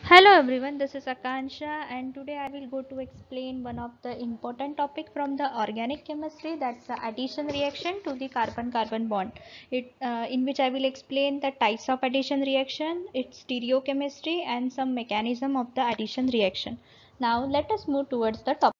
Hello everyone, this is Akansha and today I will go to explain one of the important topic from the organic chemistry, that's the addition reaction to the carbon-carbon bond. In which I will explain the types of addition reaction, its stereochemistry and some mechanism of the addition reaction. Now let us move towards the topic.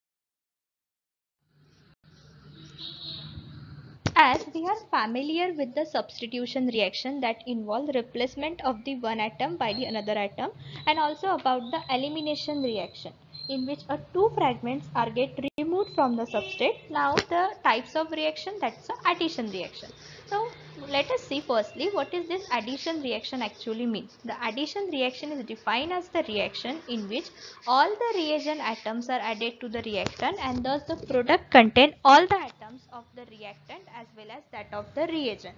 As we are familiar with the substitution reaction that involve replacement of the one atom by the another atom, and also about the elimination reaction in which two fragments are get removed from the substrate. Now the types of reaction, that's the addition reaction. Now let us see firstly what is this addition reaction actually means. The addition reaction is defined as the reaction in which all the reagent atoms are added to the reactant and thus the product contain all the atoms of the reactant as well as that of the reagent.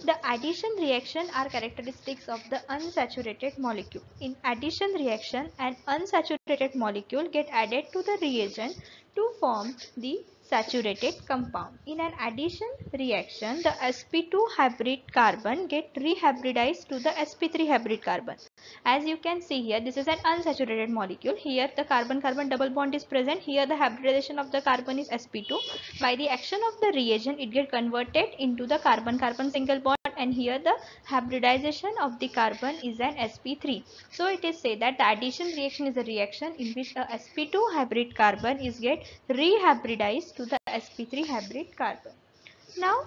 The addition reaction are characteristics of the unsaturated molecule. In addition reaction, an unsaturated molecule get added to the reagent to form the saturated compound. In an addition reaction, the sp2 hybrid carbon get rehybridized to the sp3 hybrid carbon. As you can see here, this is an unsaturated molecule. Here the carbon-carbon double bond is present. Here the hybridization of the carbon is sp2. By the action of the reagent, it gets converted into the carbon-carbon single bond, and here the hybridization of the carbon is an sp3. So it is said that the addition reaction is a reaction in which a sp2 hybrid carbon is get rehybridized to the sp3 hybrid carbon. Now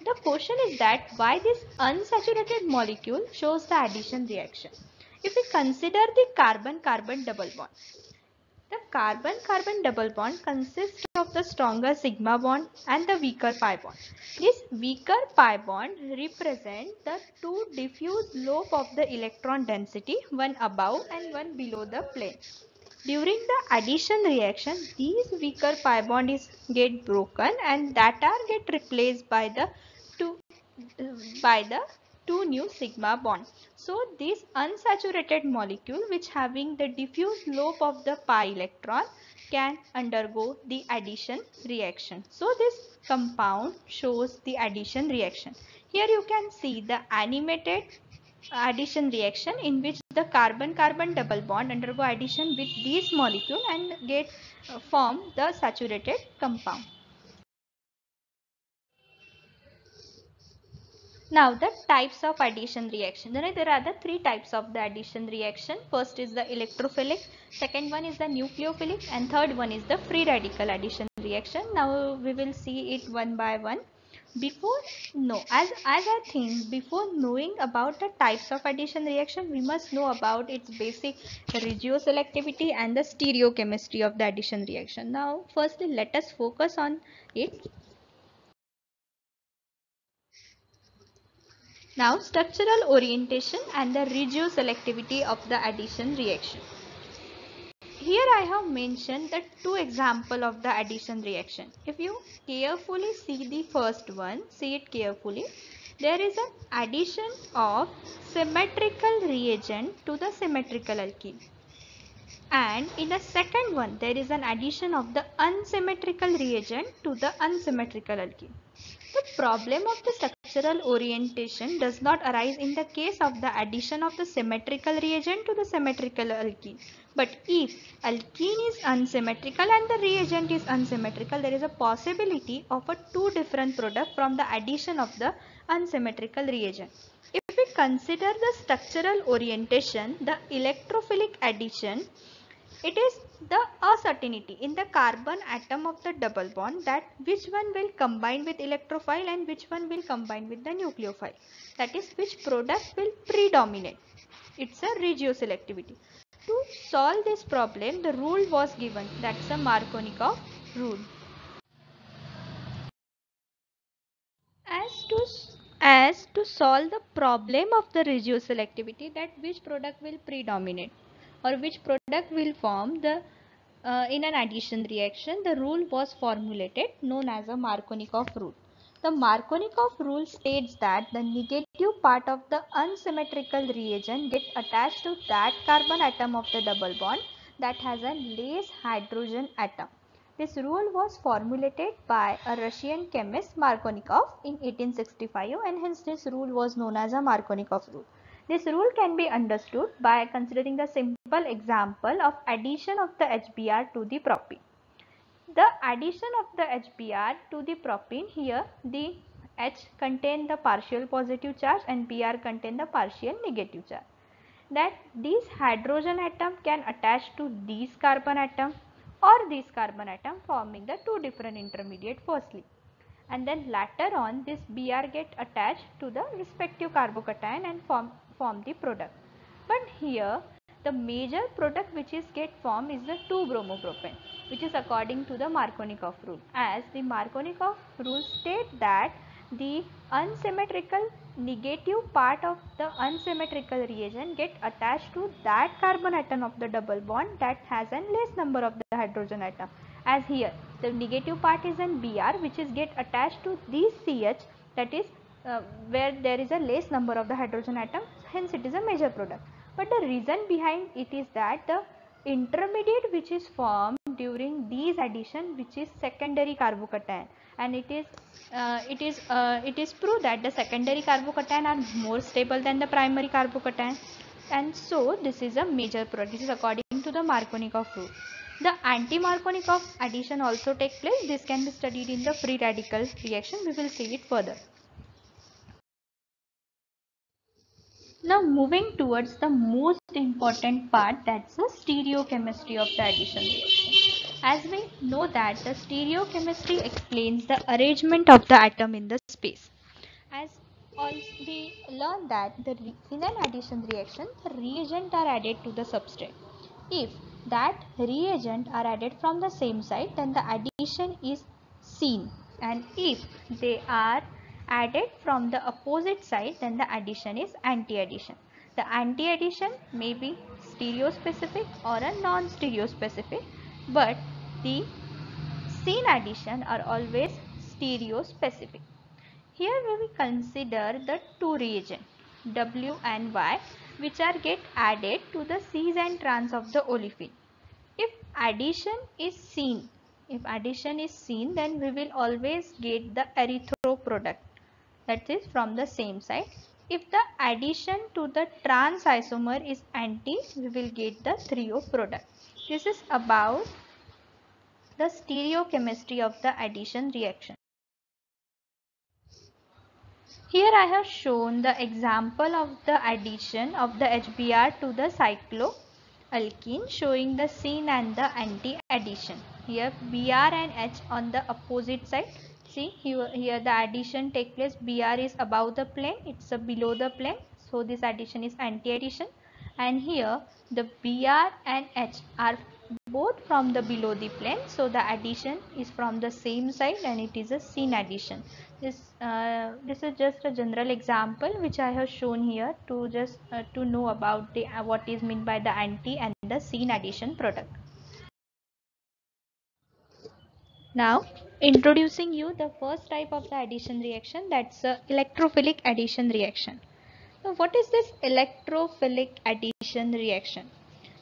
the question is that why this unsaturated molecule shows the addition reaction. If we consider the carbon-carbon double bond, the carbon-carbon double bond consists of the stronger sigma bond and the weaker pi bond. This weaker pi bond represents the two diffuse lobe of the electron density, one above and one below the plane. During the addition reaction, these weaker pi bond is get broken and that are get replaced two by the two new sigma bond. So this unsaturated molecule which having the diffuse lobe of the pi electron can undergo the addition reaction. So this compound shows the addition reaction. Here you can see the animated addition reaction in which the carbon-carbon double bond undergo addition with these molecule and get form the saturated compound. Now the types of addition reaction. There are the three types of the addition reaction. First is the electrophilic, second one is the nucleophilic, and third one is the free radical addition reaction. Now we will see it one by one. As I think before knowing about the types of addition reaction, we must know about its basic regioselectivity and the stereochemistry of the addition reaction. Now firstly let us focus on it. Now structural orientation and the regioselectivity of the addition reaction. Here I have mentioned the two examples of the addition reaction. If you carefully see the first one, see it carefully. There is an addition of symmetrical reagent to the symmetrical alkene. And in the second one, there is an addition of the unsymmetrical reagent to the unsymmetrical alkene. The problem of the structural orientation does not arise in the case of the addition of the symmetrical reagent to the symmetrical alkene. But if alkene is unsymmetrical and the reagent is unsymmetrical, there is a possibility of a two different product from the addition of the unsymmetrical reagent. If we consider the structural orientation, the electrophilic addition, it is the uncertainty in the carbon atom of the double bond that which one will combine with electrophile and which one will combine with the nucleophile. That is which product will predominate. It's a regioselectivity. To solve this problem, the rule was given. That's a Markovnikov rule. As to as to solve the problem of the regioselectivity, that which product will predominate or which product will form the in an addition reaction, the rule was formulated known as a Markovnikov rule. The Markovnikov rule states that the negative part of the unsymmetrical reagent gets attached to that carbon atom of the double bond that has a less hydrogen atom. This rule was formulated by a Russian chemist Markovnikov in 1865 and hence this rule was known as a Markovnikov rule. This rule can be understood by considering the simple example of addition of the HBr to the propene. The addition of the HBr to the propene, here the H contain the partial positive charge and Br contain the partial negative charge. That these hydrogen atom can attach to these carbon atom or this carbon atom, forming the two different intermediate firstly, and then later on this Br get attached to the respective carbocation and form the product. But here the major product which is get formed is the 2-bromopropane, which is according to the Markovnikov rule, as the Markovnikov rule state that the unsymmetrical negative part of the unsymmetrical reagent get attached to that carbon atom of the double bond that has a less number of the hydrogen atom, as here the negative part is an Br which is get attached to this CH, that is where there is a less number of the hydrogen atom, hence it is a major product. But the reason behind it is that the intermediate which is formed during these addition, which is secondary carbocation, and it is proved that the secondary carbocation are more stable than the primary carbocation, and so this is a major product. This is according to the Markovnikov rule. The anti-Markovnikov addition also take place. This can be studied in the free radical reaction. We will see it further. Now moving towards the most important part, that's the stereochemistry of the addition reaction. As we know that the stereochemistry explains the arrangement of the atom in the space. As we learn that in an addition reaction, the reagent are added to the substrate. If that reagent are added from the same side, then the addition is seen, and if they are added from the opposite side, then the addition is anti-addition. The anti-addition may be stereospecific or a non-stereospecific, but the seen addition are always stereospecific. Here we will consider the two reagents W and Y, which are get added to the cis and trans of the olefin. If addition is seen, then we will always get the erythro product, that is from the same side. If the addition to the trans isomer is anti, we will get the trio product. This is about the stereochemistry of the addition reaction. Here I have shown the example of the addition of the HBr to the cycloalkene, showing the seen and the anti-addition. Here Br and H on the opposite side. See here the addition take place. Br is above the plane, it's below the plane, so this addition is anti-addition. And here the Br and H are both from the below the plane, so the addition is from the same side and it is a seen addition. This is just a general example which I have shown here to just to know about the what is meant by the anti and the seen addition product. Now introducing you the first type of the addition reaction, that's electrophilic addition reaction. Now what is this electrophilic addition reaction?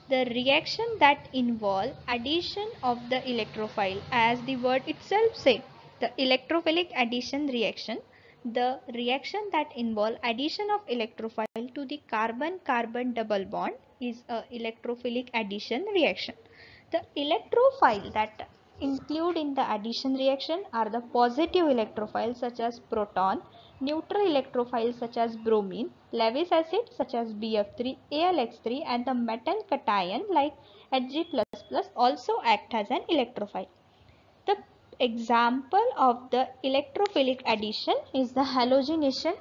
The reaction that involve addition of the electrophile, as the word itself says, the electrophilic addition reaction, the reaction that involve addition of electrophile to the carbon-carbon double bond is a electrophilic addition reaction. The electrophile that include in the addition reaction are the positive electrophiles such as proton, neutral electrophiles such as bromine, Lewis acid such as BF3, ALX3, and the metal cation like Hg++ also act as an electrophile. The example of the electrophilic addition is the halogenation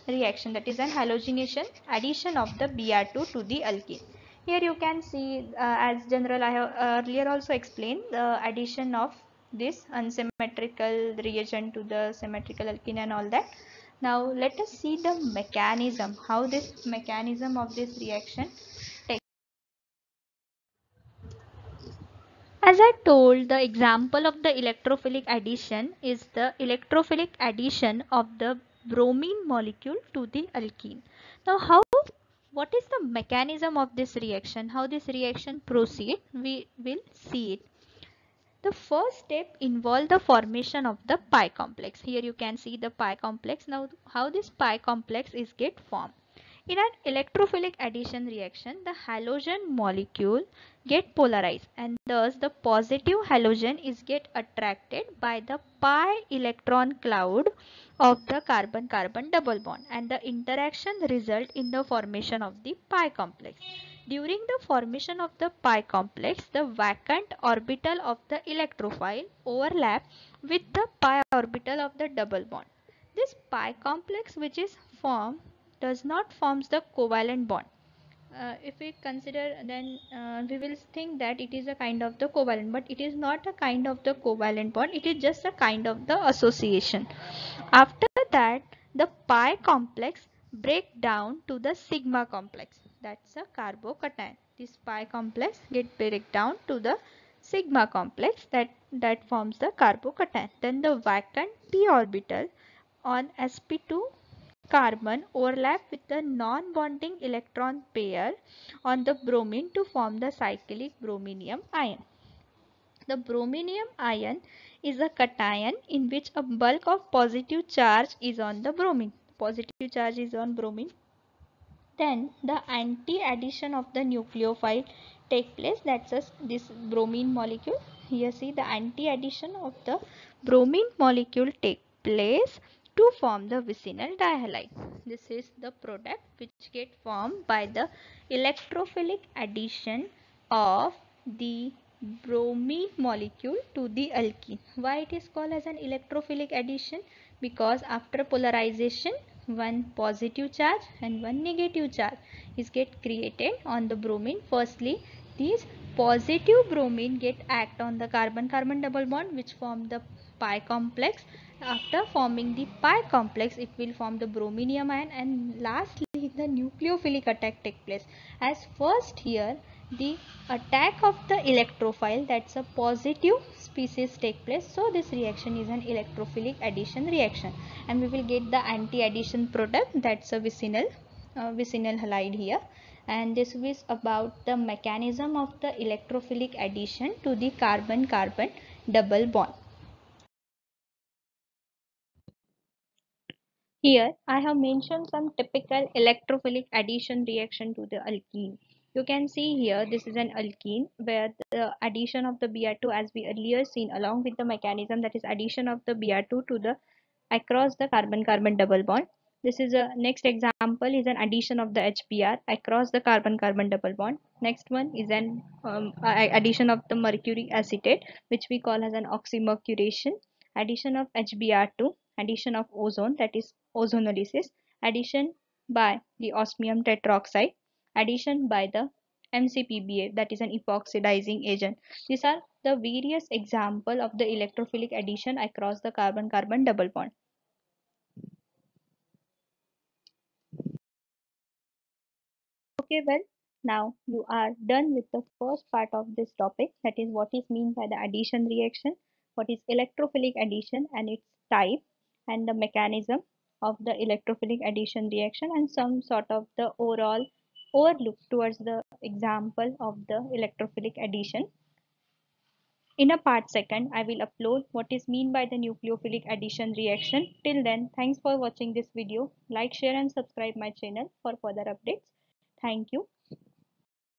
reaction, that is an halogenation addition of the Br2 to the alkene. Here you can see as general I have earlier also explained the addition of this unsymmetrical reagent to the symmetrical alkene and all that. Now let us see the mechanism, how this mechanism of this reaction takes. As I told, the example of the electrophilic addition is the electrophilic addition of the bromine molecule to the alkene. Now what is the mechanism of this reaction, how this reaction proceed, we will see it. The first step involves the formation of the pi complex. Here you can see the pi complex. Now how this pi complex is get formed. In an electrophilic addition reaction, the halogen molecule get polarized and thus the positive halogen is get attracted by the pi electron cloud of the carbon-carbon double bond, and the interaction result in the formation of the pi complex. During the formation of the pi complex, the vacant orbital of the electrophile overlap with the pi orbital of the double bond. This pi complex which is formed does not forms the covalent bond. If we consider, then we will think that it is a kind of the covalent, but it is not a kind of the covalent bond, it is just a kind of the association. After that, the pi complex break down to the sigma complex, that's a carbocation. This pi complex get break down to the sigma complex that forms the carbocation. Then the vacant p orbital on sp2 carbon overlap with the non-bonding electron pair on the bromine to form the cyclic brominium ion. The brominium ion is a cation in which a bulk of positive charge is on the bromine. Positive charge is on bromine. Then the anti-addition of the nucleophile take place. That's this bromine molecule. Here see the anti-addition of the bromine molecule take place to form the vicinal dihalide. This is the product which get formed by the electrophilic addition of the bromine molecule to the alkene. Why it is called as an electrophilic addition? Because after polarization, one positive charge and one negative charge is get created on the bromine. Firstly, these positive bromine get act on the carbon-carbon double bond which form the pi complex. After forming the pi complex, it will form the brominium ion, and lastly the nucleophilic attack take place. As first here the attack of the electrophile, that's a positive species take place, so this reaction is an electrophilic addition reaction, and we will get the anti-addition product, that's a vicinal halide here. And this is about the mechanism of the electrophilic addition to the carbon-carbon double bond. Here I have mentioned some typical electrophilic addition reaction to the alkene. You can see here this is an alkene where the addition of the Br2, as we earlier seen, along with the mechanism, that is addition of the Br2 to the across the carbon-carbon double bond. This is a next example is an addition of the HBr across the carbon-carbon double bond. Next one is an addition of the mercury acetate, which we call as an oxymercuration. Addition of HBr2, addition of ozone, that is ozonolysis, addition by the osmium tetroxide, addition by the MCPBA, that is an epoxidizing agent. These are the various example of the electrophilic addition across the carbon-carbon double bond. Okay, well, now you are done with the first part of this topic, that is what is meant by the addition reaction, what is electrophilic addition and its type, and the mechanism of the electrophilic addition reaction, and some sort of the overall overlook towards the example of the electrophilic addition. In a part second, I will upload what is mean by the nucleophilic addition reaction. Till then, thanks for watching this video. Like, share and subscribe my channel for further updates. Thank you.